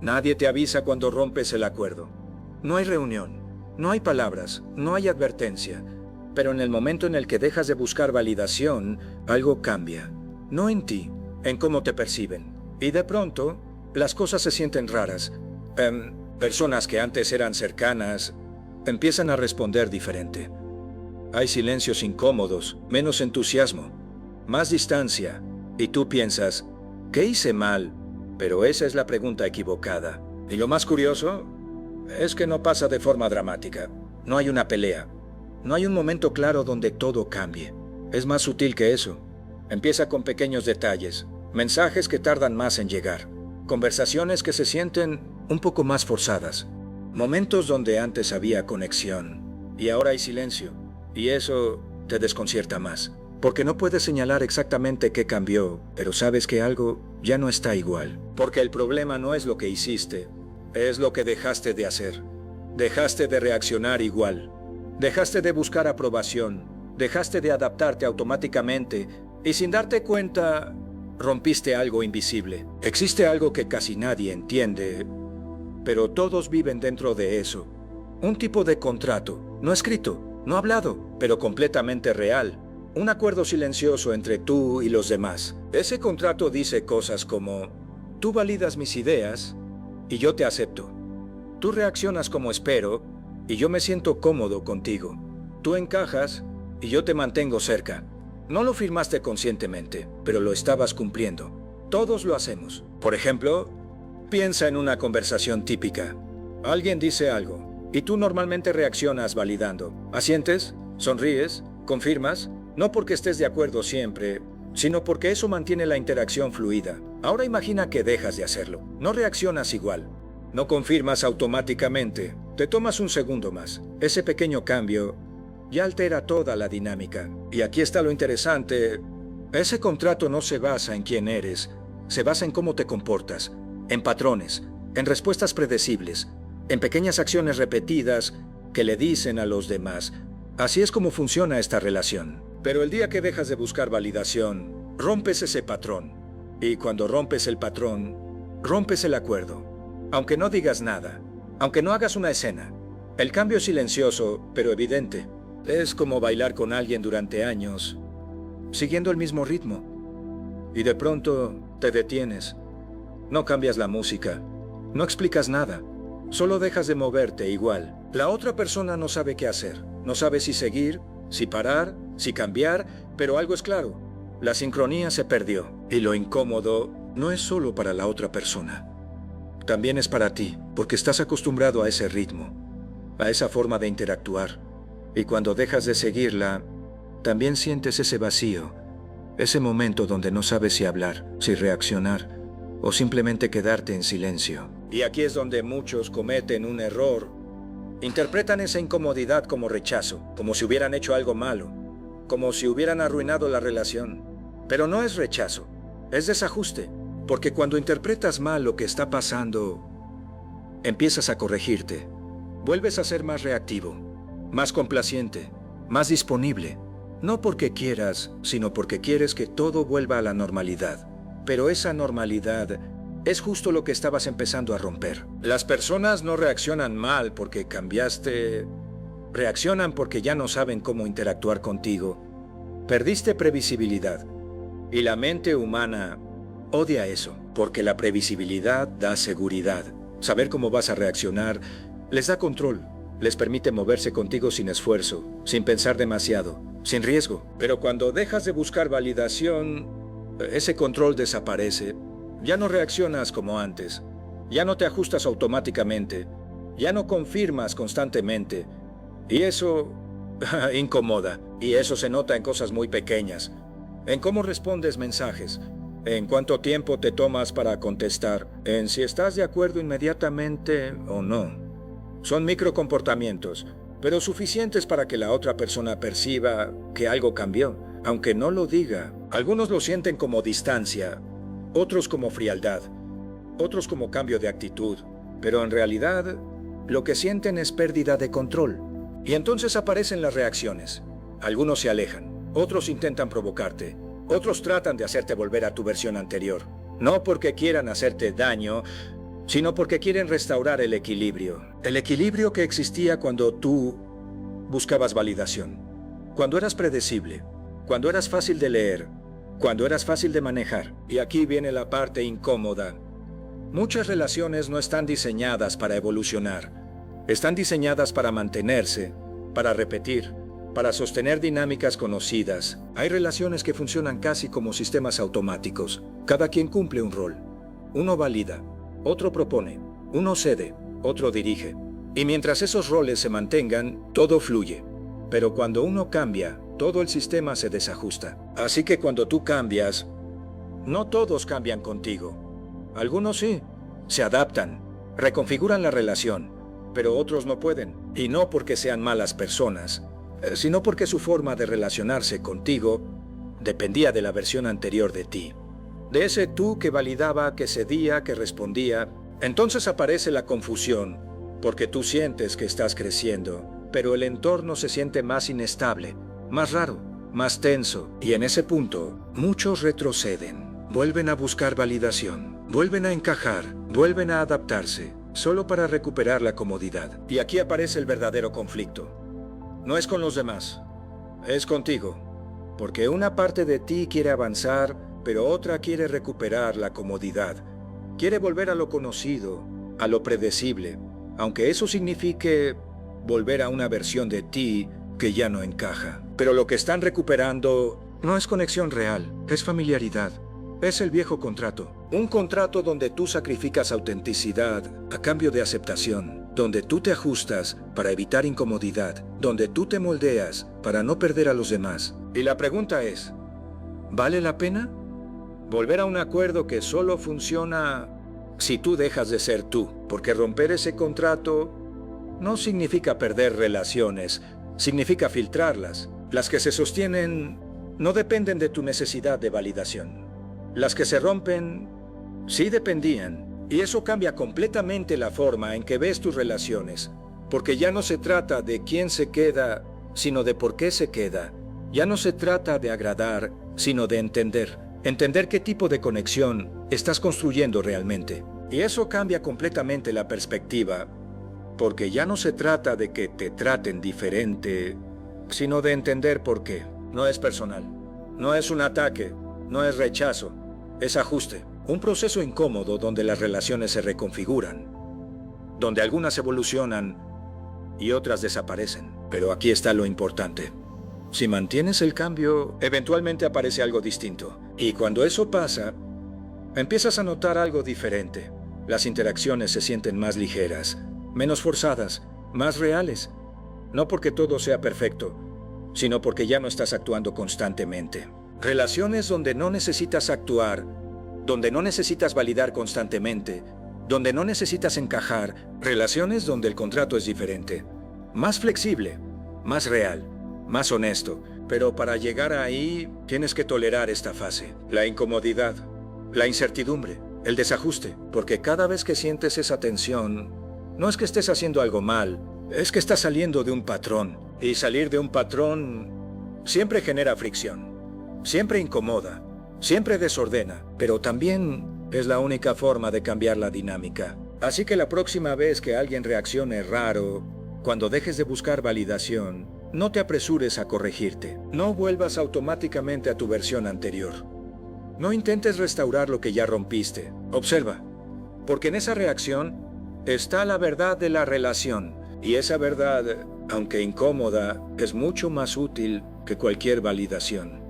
Nadie te avisa cuando rompes el acuerdo. No hay reunión, no hay palabras, no hay advertencia. Pero en el momento en el que dejas de buscar validación, algo cambia. No en ti, en cómo te perciben. Y de pronto, las cosas se sienten raras. Personas que antes eran cercanas empiezan a responder diferente. Hay silencios incómodos, menos entusiasmo, más distancia. Y tú piensas, ¿qué hice mal? Pero esa es la pregunta equivocada. Y lo más curioso es que no pasa de forma dramática. No hay una pelea. No hay un momento claro donde todo cambie. Es más sutil que eso. Empieza con pequeños detalles, mensajes que tardan más en llegar, conversaciones que se sienten un poco más forzadas, momentos donde antes había conexión y ahora hay silencio. Y eso te desconcierta más, porque no puedes señalar exactamente qué cambió, pero sabes que algo ya no está igual. Porque el problema no es lo que hiciste, es lo que dejaste de hacer. Dejaste de reaccionar igual. Dejaste de buscar aprobación. Dejaste de adaptarte automáticamente y sin darte cuenta, rompiste algo invisible. Existe algo que casi nadie entiende, pero todos viven dentro de eso. Un tipo de contrato, no escrito, no hablado, pero completamente real. Un acuerdo silencioso entre tú y los demás. Ese contrato dice cosas como, tú validas mis ideas y yo te acepto. Tú reaccionas como espero y yo me siento cómodo contigo. Tú encajas y yo te mantengo cerca. No lo firmaste conscientemente, pero lo estabas cumpliendo. Todos lo hacemos. Por ejemplo, piensa en una conversación típica. Alguien dice algo y tú normalmente reaccionas validando. Asientes, sonríes, confirmas, no porque estés de acuerdo siempre, sino porque eso mantiene la interacción fluida. Ahora imagina que dejas de hacerlo. No reaccionas igual. No confirmas automáticamente. Te tomas un segundo más. Ese pequeño cambio ya altera toda la dinámica. Y aquí está lo interesante. Ese contrato no se basa en quién eres. Se basa en cómo te comportas, en patrones, en respuestas predecibles, en pequeñas acciones repetidas que le dicen a los demás. Así es como funciona esta relación. Pero el día que dejas de buscar validación, rompes ese patrón. Y cuando rompes el patrón, rompes el acuerdo. Aunque no digas nada, aunque no hagas una escena. El cambio es silencioso, pero evidente. Es como bailar con alguien durante años, siguiendo el mismo ritmo. Y de pronto te detienes. No cambias la música. No explicas nada. Solo dejas de moverte igual. La otra persona no sabe qué hacer. No sabe si seguir, si parar, si cambiar, pero algo es claro. La sincronía se perdió. Y lo incómodo no es solo para la otra persona. También es para ti, porque estás acostumbrado a ese ritmo, a esa forma de interactuar. Y cuando dejas de seguirla, también sientes ese vacío, ese momento donde no sabes si hablar, si reaccionar, o simplemente quedarte en silencio. Y aquí es donde muchos cometen un error. Interpretan esa incomodidad como rechazo, como si hubieran hecho algo malo, como si hubieran arruinado la relación. Pero no es rechazo, es desajuste, porque cuando interpretas mal lo que está pasando, empiezas a corregirte, vuelves a ser más reactivo, más complaciente, más disponible. No porque quieras, sino porque quieres que todo vuelva a la normalidad. Pero esa normalidad es justo lo que estabas empezando a romper. Las personas no reaccionan mal porque cambiaste. Reaccionan porque ya no saben cómo interactuar contigo. Perdiste previsibilidad. Y la mente humana odia eso, porque la previsibilidad da seguridad. Saber cómo vas a reaccionar les da control. Les permite moverse contigo sin esfuerzo, sin pensar demasiado, sin riesgo. Pero cuando dejas de buscar validación, ese control desaparece. Ya no reaccionas como antes. Ya no te ajustas automáticamente. Ya no confirmas constantemente. Y eso incomoda. Y eso se nota en cosas muy pequeñas. En cómo respondes mensajes. En cuánto tiempo te tomas para contestar. En si estás de acuerdo inmediatamente o no. Son microcomportamientos, pero suficientes para que la otra persona perciba que algo cambió, aunque no lo diga. Algunos lo sienten como distancia, otros como frialdad, otros como cambio de actitud, pero en realidad lo que sienten es pérdida de control. Y entonces aparecen las reacciones. Algunos se alejan, otros intentan provocarte, otros tratan de hacerte volver a tu versión anterior. No porque quieran hacerte daño, sino porque quieren restaurar el equilibrio que existía cuando tú buscabas validación, cuando eras predecible, cuando eras fácil de leer, cuando eras fácil de manejar. Y aquí viene la parte incómoda. Muchas relaciones no están diseñadas para evolucionar, están diseñadas para mantenerse, para repetir, para sostener dinámicas conocidas. Hay relaciones que funcionan casi como sistemas automáticos. Cada quien cumple un rol. Uno valida, otro propone, uno cede, otro dirige. Y mientras esos roles se mantengan, todo fluye. Pero cuando uno cambia, todo el sistema se desajusta. Así que cuando tú cambias, no todos cambian contigo. Algunos sí, se adaptan, reconfiguran la relación, pero otros no pueden. Y no porque sean malas personas, sino porque su forma de relacionarse contigo dependía de la versión anterior de ti. De ese tú que validaba, que cedía, que respondía. Entonces aparece la confusión, porque tú sientes que estás creciendo, pero el entorno se siente más inestable, más raro, más tenso. Y en ese punto, muchos retroceden, vuelven a buscar validación, vuelven a encajar, vuelven a adaptarse, solo para recuperar la comodidad. Y aquí aparece el verdadero conflicto. No es con los demás, es contigo, porque una parte de ti quiere avanzar, pero otra quiere recuperar la comodidad. Quiere volver a lo conocido, a lo predecible, aunque eso signifique volver a una versión de ti que ya no encaja. Pero lo que están recuperando no es conexión real, es familiaridad. Es el viejo contrato. Un contrato donde tú sacrificas autenticidad a cambio de aceptación, donde tú te ajustas para evitar incomodidad, donde tú te moldeas para no perder a los demás. Y la pregunta es, ¿vale la pena? Volver a un acuerdo que solo funciona si tú dejas de ser tú, porque romper ese contrato no significa perder relaciones, significa filtrarlas. Las que se sostienen no dependen de tu necesidad de validación. Las que se rompen sí dependían, y eso cambia completamente la forma en que ves tus relaciones, porque ya no se trata de quién se queda, sino de por qué se queda. Ya no se trata de agradar, sino de entender. Entender qué tipo de conexión estás construyendo realmente. Y eso cambia completamente la perspectiva, porque ya no se trata de que te traten diferente, sino de entender por qué. No es personal, no es un ataque, no es rechazo, es ajuste. Un proceso incómodo donde las relaciones se reconfiguran, donde algunas evolucionan y otras desaparecen. Pero aquí está lo importante. Si mantienes el cambio, eventualmente aparece algo distinto. Y cuando eso pasa, empiezas a notar algo diferente. Las interacciones se sienten más ligeras, menos forzadas, más reales. No porque todo sea perfecto, sino porque ya no estás actuando constantemente. Relaciones donde no necesitas actuar, donde no necesitas validar constantemente, donde no necesitas encajar. Relaciones donde el contrato es diferente, más flexible, más real, más honesto. Pero para llegar ahí, tienes que tolerar esta fase. La incomodidad, la incertidumbre, el desajuste. Porque cada vez que sientes esa tensión, no es que estés haciendo algo mal, es que estás saliendo de un patrón. Y salir de un patrón siempre genera fricción, siempre incomoda, siempre desordena. Pero también es la única forma de cambiar la dinámica. Así que la próxima vez que alguien reaccione raro, cuando dejes de buscar validación, no te apresures a corregirte. No vuelvas automáticamente a tu versión anterior. No intentes restaurar lo que ya rompiste. Observa, porque en esa reacción está la verdad de la relación. Y esa verdad, aunque incómoda, es mucho más útil que cualquier validación.